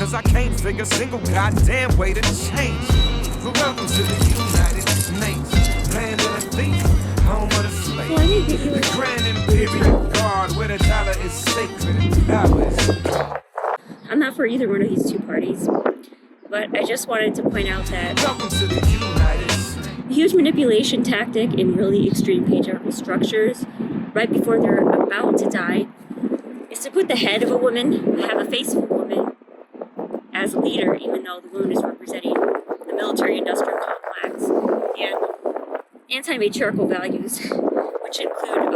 cause I can't figure a single goddamn way to change. But welcome to the United States, land of the thief, home of the slave, the grand imperial guard where the dollar is sacred and power is. I'm not for either one of these two parties, but I just wanted to point out that welcome to the United States. A huge manipulation tactic in really extreme patriarchal structures right before they're about to die is to put the head of a woman, have a face of a woman as a leader, even though the woman is representing the military-industrial complex and anti-matriarchal values, which include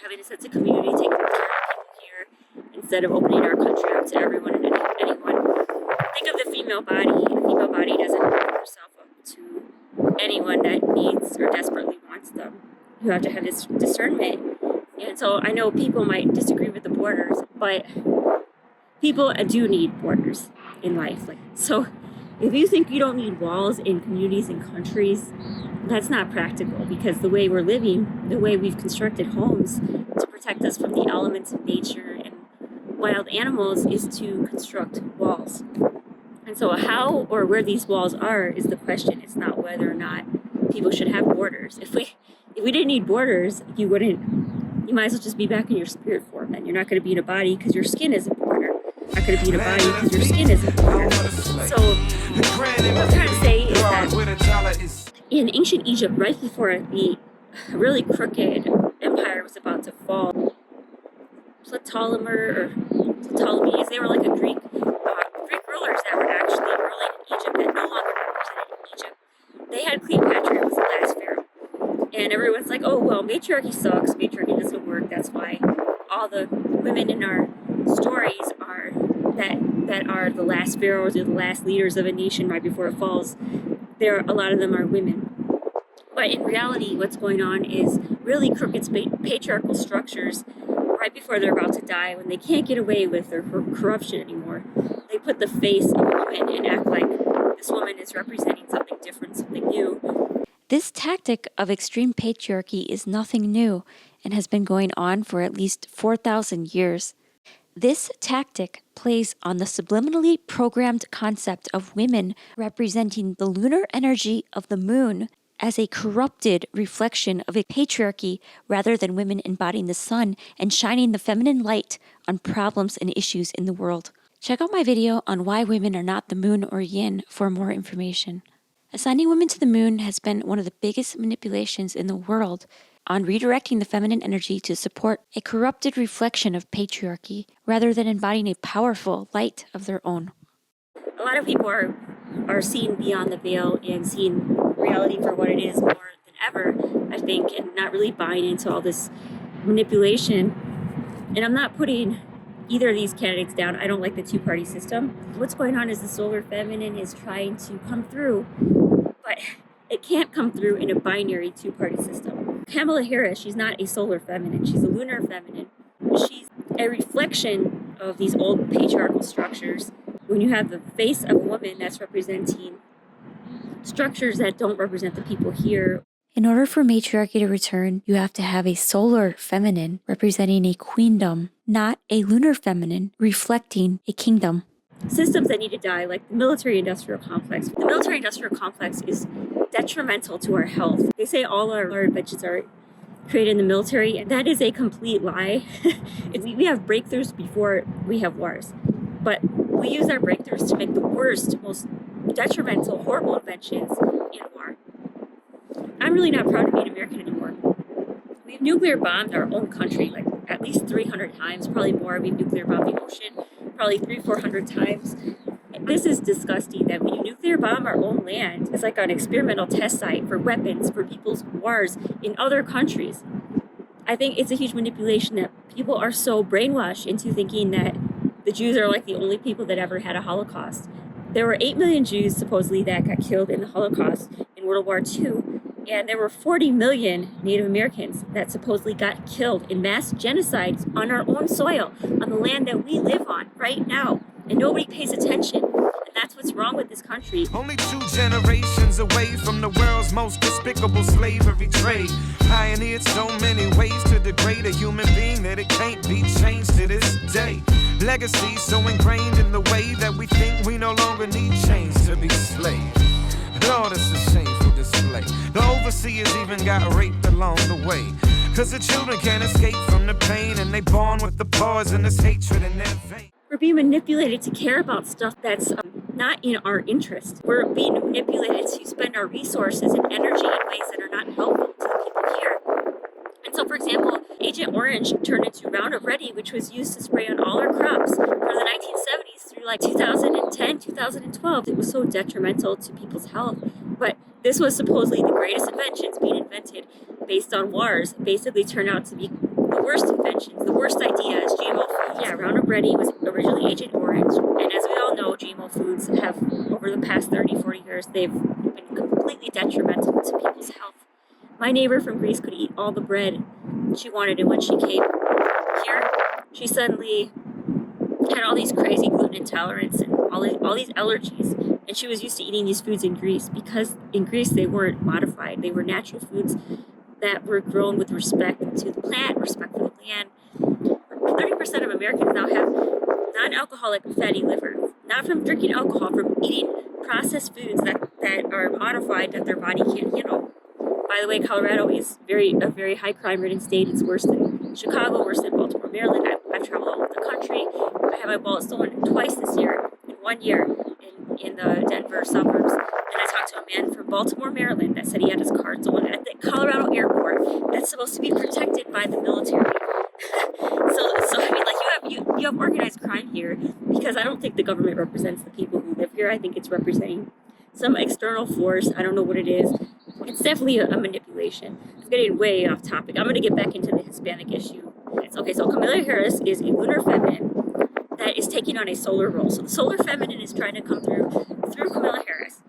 having a sense of community, taking care of people here, instead of opening our country up to everyone and anyone. Think of the female body. The female body doesn't open herself up to anyone that needs or desperately wants them. You have to have this discernment. And so I know people might disagree with the borders, but people do need borders in life. So if you think you don't need walls in communities and countries, that's not practical, because the way we're living, the way we've constructed homes to protect us from the elements of nature and wild animals is to construct walls. And so how or where these walls are is the question. It's not whether or not people should have borders. If we didn't need borders, you might as well just be back in your spirit form. Then you're not going to be in a body because your skin isn't a border. You're not going to be in a body because your skin isn't a border. So what I'm trying to say is that in ancient Egypt, right before the really crooked empire was about to fall, Ptolemies, they were like a Greek rulers that were actually ruling in Egypt that no longer represented Egypt. They had Cleopatra was the last pharaoh. And everyone's like, oh, well, matriarchy sucks. Matriarchy doesn't work. That's why all the women in our stories are that are the last pharaohs or the last leaders of a nation right before it falls. A lot of them are women. But in reality, what's going on is really crooked patriarchal structures right before they're about to die, when they can't get away with their corruption anymore. They put the face of a woman and act like this woman is representing something different, something new. This tactic of extreme patriarchy is nothing new and has been going on for at least 4,000 years. This tactic plays on the subliminally programmed concept of women representing the lunar energy of the moon as a corrupted reflection of a patriarchy, rather than women embodying the sun and shining the feminine light on problems and issues in the world. Check out my video on why women are not the moon or yin for more information. Assigning women to the moon has been one of the biggest manipulations in the world on redirecting the feminine energy to support a corrupted reflection of patriarchy, rather than embodying a powerful light of their own. A lot of people are seeing beyond the veil and seeing reality for what it is more than ever, I think, and not really buying into all this manipulation. And I'm not putting either of these candidates down. I don't like the two-party system. What's going on is the solar feminine is trying to come through, but it can't come through in a binary two-party system. Kamala Harris, she's not a solar feminine. She's a lunar feminine. She's a reflection of these old patriarchal structures. When you have the face of a woman that's representing structures that don't represent the people here. In order for matriarchy to return, you have to have a solar feminine representing a queendom, not a lunar feminine reflecting a kingdom. Systems that need to die, like the military-industrial complex. The military-industrial complex is detrimental to our health. They say all our inventions are created in the military, and that is a complete lie. We have breakthroughs before we have wars, but we use our breakthroughs to make the worst, most detrimental, horrible inventions in war. I'm really not proud to be an American anymore. We've nuclear bombed our own country like at least 300 times, probably more. We've nuclear bombed the ocean probably 300-400 times. This is disgusting that when you nuclear bomb our own land, it's like an experimental test site for weapons, for people's wars in other countries. I think it's a huge manipulation that people are so brainwashed into thinking that the Jews are like the only people that ever had a Holocaust. There were 8 million Jews supposedly that got killed in the Holocaust in World War II, and there were 40 million Native Americans that supposedly got killed in mass genocides on our own soil, on the land that we live on right now, and nobody pays attention. And that's what's wrong with this country. Only 2 generations away from the world's most despicable slavery trade. Pioneered so many ways to degrade a human being that it can't be changed to this day. Legacy so ingrained in the way that we even got raped along the way. Cause the children can't escape from the pain, and they born with the poisonous hatred in their veins. We're being manipulated to care about stuff that's not in our interest. We're being manipulated to spend our resources and energy in ways that are not helpful to the people here. And so, for example, Agent Orange turned into Roundup Ready, which was used to spray on all our crops from the 1970s through like 2010, 2012. It was so detrimental to people's health. But this was supposedly the greatest inventions being invented based on wars, basically turned out to be the worst inventions, the worst ideas, GMO foods. Yeah, Roundup Ready was originally Agent Orange, and as we all know, GMO foods have, over the past 30, 40 years, they've been completely detrimental to people's health. My neighbor from Greece could eat all the bread she wanted, and when she came here, she suddenly had all these crazy gluten intolerance and all these allergies. And she was used to eating these foods in Greece because in Greece they weren't modified. They were natural foods that were grown with respect to the plant, respect for the land. 30% of Americans now have non-alcoholic fatty liver, not from drinking alcohol, from eating processed foods that are modified that their body can't handle. By the way, Colorado is a very high crime-ridden state. It's worse than Chicago, worse than Baltimore, Maryland. I've traveled all over the country. I had my wallet stolen twice this year, in 1 year, in the Denver suburbs. And I talked to a man from Baltimore, Maryland that said he had his card stolen at the Colorado airport that's supposed to be protected by the military. so I mean, like, you have organized crime here, because I don't think the government represents the people who live here. I think it's representing some external force. I don't know what it is. It's definitely a manipulation. I'm getting way off topic. I'm going to get back into the Hispanic issue. Okay, so Kamala Harris is a lunar feminine that is taking on a solar role. So the solar feminine is trying to come through Kamala Harris,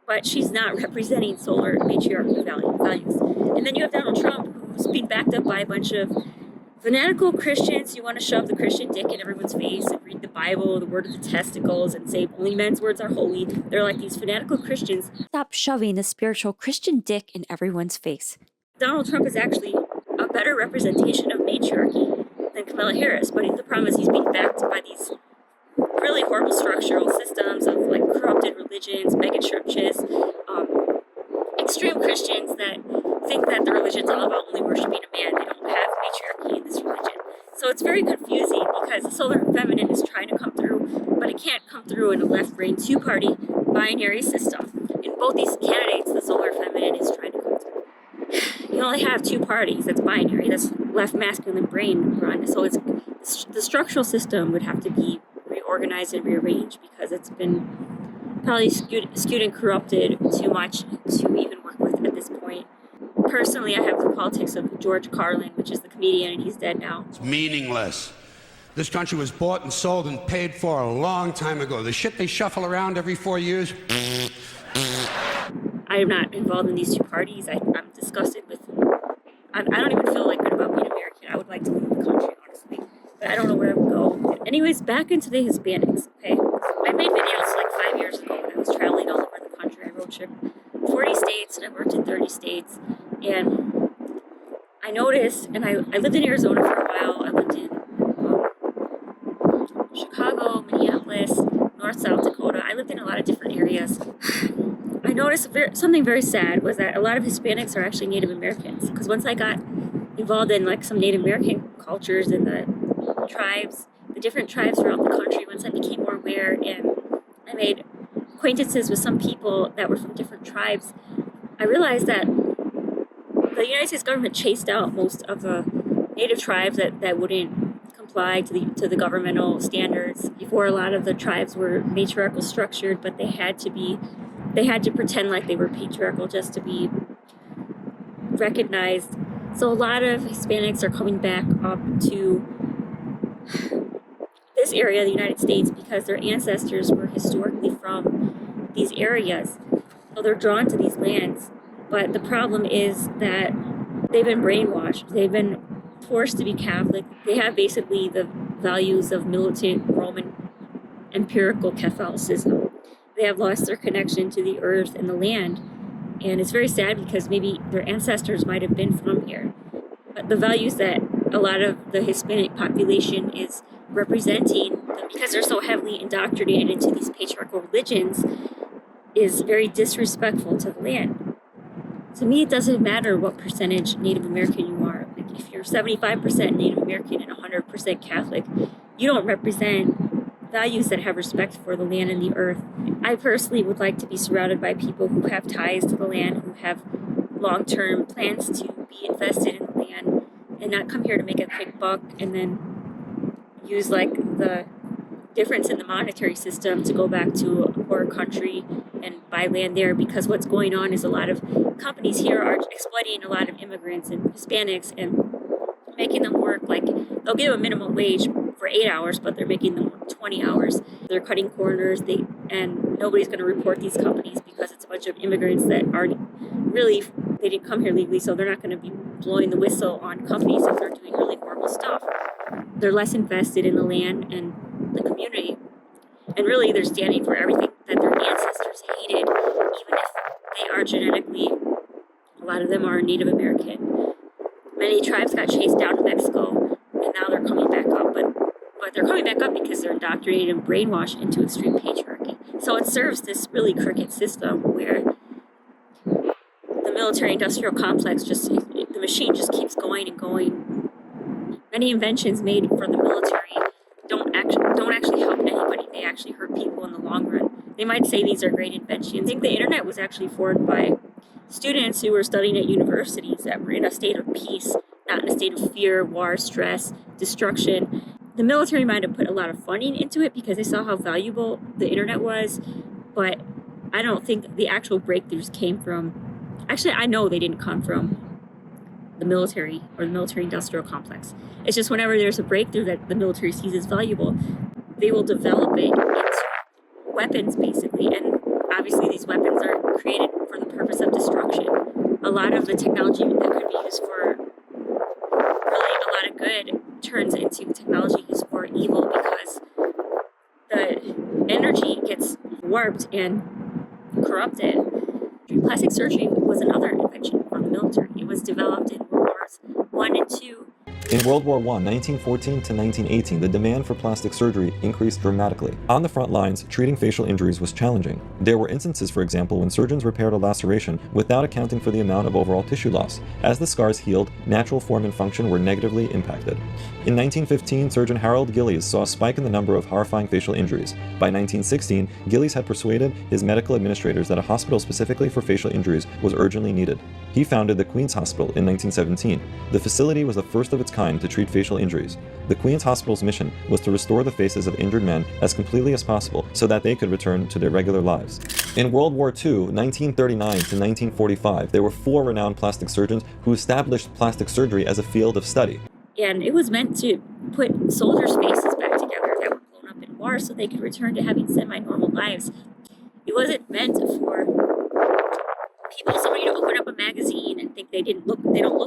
but she's not representing solar matriarchal values. And then you have Donald Trump, who's being backed up by a bunch of fanatical Christians who want to shove the Christian dick in everyone's face and read the Bible, the word of the testicles, and say only men's words are holy. They're like these fanatical Christians. Stop shoving the spiritual Christian dick in everyone's face. Donald Trump is actually a better representation of matriarchy than Kamala Harris, but the problem is he's being backed by these really horrible structural systems of like corrupted religions, mega churches, extreme Christians that think that the religion's all about only worshiping a man. They don't have matriarchy in this religion. So it's very confusing because the solar feminine is trying to come through, but it can't come through in a left-brain two-party binary system. In both these candidates, the solar feminine is trying to come through. You only have two parties. That's binary. That's left masculine brain run. So the structural system would have to be reorganized and rearranged because it's been probably skewed and corrupted too much to even work with at this point. Personally, I have the politics of George Carlin, which is the comedian, and he's dead now. It's meaningless. This country was bought and sold and paid for a long time ago. The shit they shuffle around every 4 years. I am not involved in these two parties. I'm disgusted with. I don't even feel like good about being American. I would like to leave the country, honestly, but I don't know where I would go. Anyways, back into the Hispanics. Okay, I made videos like 5 years ago when I was traveling all over the country. I road trip 40 states and I worked in 30 states. And I noticed, and I lived in Arizona for a while. I lived in Chicago, Minneapolis, North, South Dakota. I lived in a lot of different areas. I noticed something very sad was that a lot of Hispanics are actually Native Americans. Because once I got involved in like some Native American cultures and the tribes, the different tribes throughout the country, once I became more aware and I made acquaintances with some people that were from different tribes, I realized that the United States government chased out most of the native tribes that wouldn't comply to the governmental standards. Before, a lot of the tribes were matriarchal structured, but they had to pretend like they were patriarchal just to be recognized. So a lot of Hispanics are coming back up to this area of the United States because their ancestors were historically from these areas. So they're drawn to these lands. But the problem is that they've been brainwashed. They've been forced to be Catholic. They have basically the values of militant Roman empirical Catholicism. They have lost their connection to the earth and the land. And it's very sad because maybe their ancestors might have been from here. But the values that a lot of the Hispanic population is representing, because they're so heavily indoctrinated into these patriarchal religions, is very disrespectful to the land. To me, it doesn't matter what percentage Native American you are. Like if you're 75% Native American and 100% Catholic, you don't represent values that have respect for the land and the earth. I personally would like to be surrounded by people who have ties to the land, who have long-term plans to be invested in the land and not come here to make a quick buck and then use like the difference in the monetary system to go back to a poor country and buy land there, because what's going on is a lot of companies here are exploiting a lot of immigrants and Hispanics and making them work like they'll give a minimum wage for 8 hours, but they're making them work 20 hours. They're cutting corners, and nobody's going to report these companies because it's a bunch of immigrants that aren't really, they didn't come here legally, so they're not going to be blowing the whistle on companies if they're doing really horrible stuff. They're less invested in the land and the community, and really they're standing for everything that their ancestors hated, even if they are genetically, a lot of them are Native American. Many tribes got chased down to Mexico, and now they're coming back up, but they're coming back up because they're indoctrinated and brainwashed into extreme patriarchy. So it serves this really crooked system where the military-industrial complex the machine just keeps going and going. Many inventions made for the military don't actually help anybody. They actually hurt people in the long run. They might say these are great inventions. I think the internet was actually formed by students who were studying at universities that were in a state of peace, not in a state of fear, war, stress, destruction. The military might have put a lot of funding into it because they saw how valuable the internet was, but I don't think the actual breakthroughs came from, actually I know they didn't come from the military or the military-industrial complex. It's just whenever there's a breakthrough that the military sees as valuable, they will develop it into weapons, basically. And obviously these weapons are created for the purpose of destruction. A lot of the technology that could be used for really a lot of good turns into technology used for evil because the energy gets warped and corrupted. Plastic surgery was another invention from the military. It was developed in World Wars I and II. In World War I, 1914 to 1918, the demand for plastic surgery increased dramatically. On the front lines, treating facial injuries was challenging. There were instances, for example, when surgeons repaired a laceration without accounting for the amount of overall tissue loss. As the scars healed, natural form and function were negatively impacted. In 1915, surgeon Harold Gillies saw a spike in the number of horrifying facial injuries. By 1916, Gillies had persuaded his medical administrators that a hospital specifically for facial injuries was urgently needed. He founded the Queen's Hospital in 1917. The facility was the first of its kind to treat facial injuries. The Queen's Hospital's mission was to restore the faces of injured men as completely as possible so that they could return to their regular lives. In World War II, 1939 to 1945, there were 4 renowned plastic surgeons who established plastic surgery as a field of study. And it was meant to put soldiers' faces back together that were blown up in war so they could return to having semi-normal lives. It wasn't meant for somebody to open up a magazine and think they don't look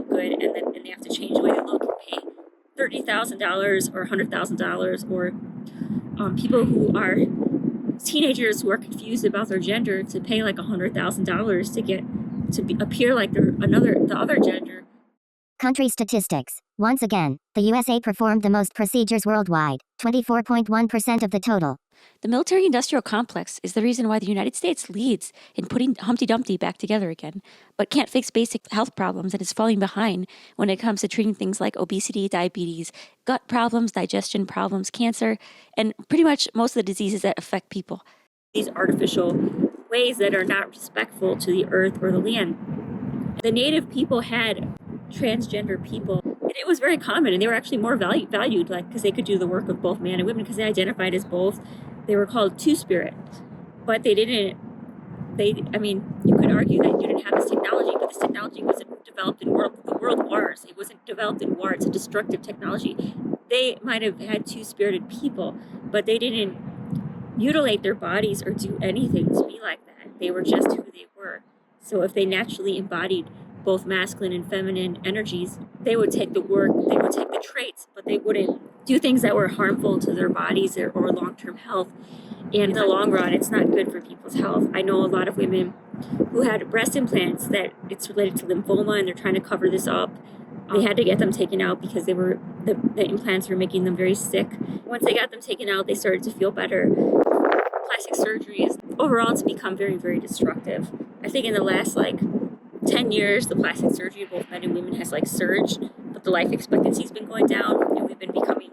good, and they have to change the way they look and pay $30,000 or $100,000, or people who are teenagers who are confused about their gender to pay like $100,000 to appear like they're the other gender. Country statistics. Once again, the USA performed the most procedures worldwide, 24.1% of the total. The military-industrial complex is the reason why the United States leads in putting Humpty Dumpty back together again, but can't fix basic health problems and is falling behind when it comes to treating things like obesity, diabetes, gut problems, digestion problems, cancer, and pretty much most of the diseases that affect people. These artificial ways that are not respectful to the earth or the land. The native people had transgender people, and it was very common, and they were actually more valued, like because they could do the work of both man and women because they identified as both. They were called two-spirit, but you could argue that you didn't have this technology, but this technology wasn't developed in the world wars. It wasn't developed in war. It's a destructive technology. They might have had two-spirited people, but they didn't mutilate their bodies or do anything to be like that. They were just who they were. So if they naturally embodied both masculine and feminine energies, they would take the work, they would take the traits, but they wouldn't do things that were harmful to their bodies or long-term health. And in the long run, it's not good for people's health. I know a lot of women who had breast implants that it's related to lymphoma, and they're trying to cover this up. They had to get them taken out because the implants were making them very sick. Once they got them taken out, they started to feel better. Plastic surgery is overall to become very, very destructive. I think in the last 10 years, the plastic surgery of both men and women has like surged, but the life expectancy has been going down, and we've been becoming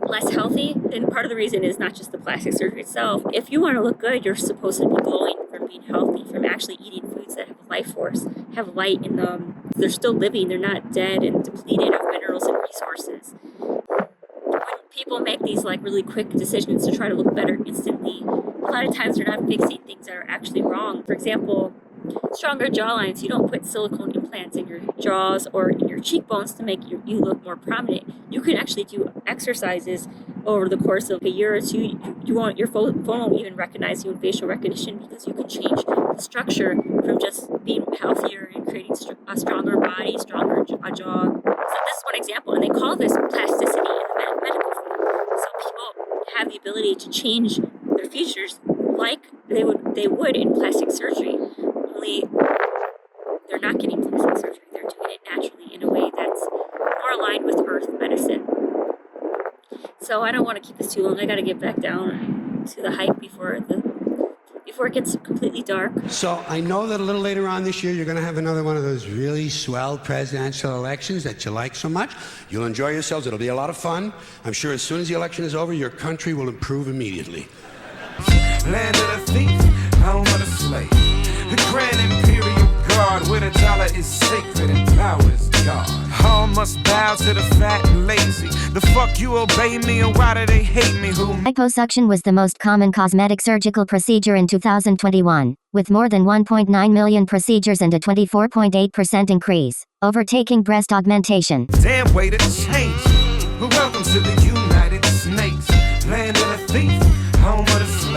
less healthy. And part of the reason is not just the plastic surgery itself. If you want to look good, you're supposed to be glowing from being healthy, from actually eating foods that have life force, have light in them. They're still living, they're not dead and depleted of minerals and resources. When people make these like really quick decisions to try to look better instantly, a lot of times they're not fixing things that are actually wrong. For example, stronger jawlines. You don't put silicone implants in your jaws or in your cheekbones to make you look more prominent. You can actually do exercises over the course of a year or two. Your phone won't even recognize you in facial recognition, because you can change the structure from just being healthier and creating a stronger body, stronger jaw. So this is one example, and they call this plasticity in the medical field. So people have the ability to change their features like they would in plastic surgery. Only they're not getting plastic surgery. They're doing it naturally in a way that's more aligned with earth medicine. So I don't want to keep this too long. I got to get back down to the hike before it gets completely dark. So I know that a little later on this year, you're going to have another one of those really swell presidential elections that you like so much. You'll enjoy yourselves. It'll be a lot of fun. I'm sure as soon as the election is over, your country will improve immediately. Land of the thief, home of the slave. The grand imperial guard, where the dollar is sacred and power is God. All must bow to the fat and lazy. The fuck you obey me, and why do they hate me? Liposuction was the most common cosmetic surgical procedure in 2021, with more than 1.9 million procedures and a 24.8% increase, overtaking breast augmentation. Damn way to change. But welcome to the United States, land of the thief, home of the slave.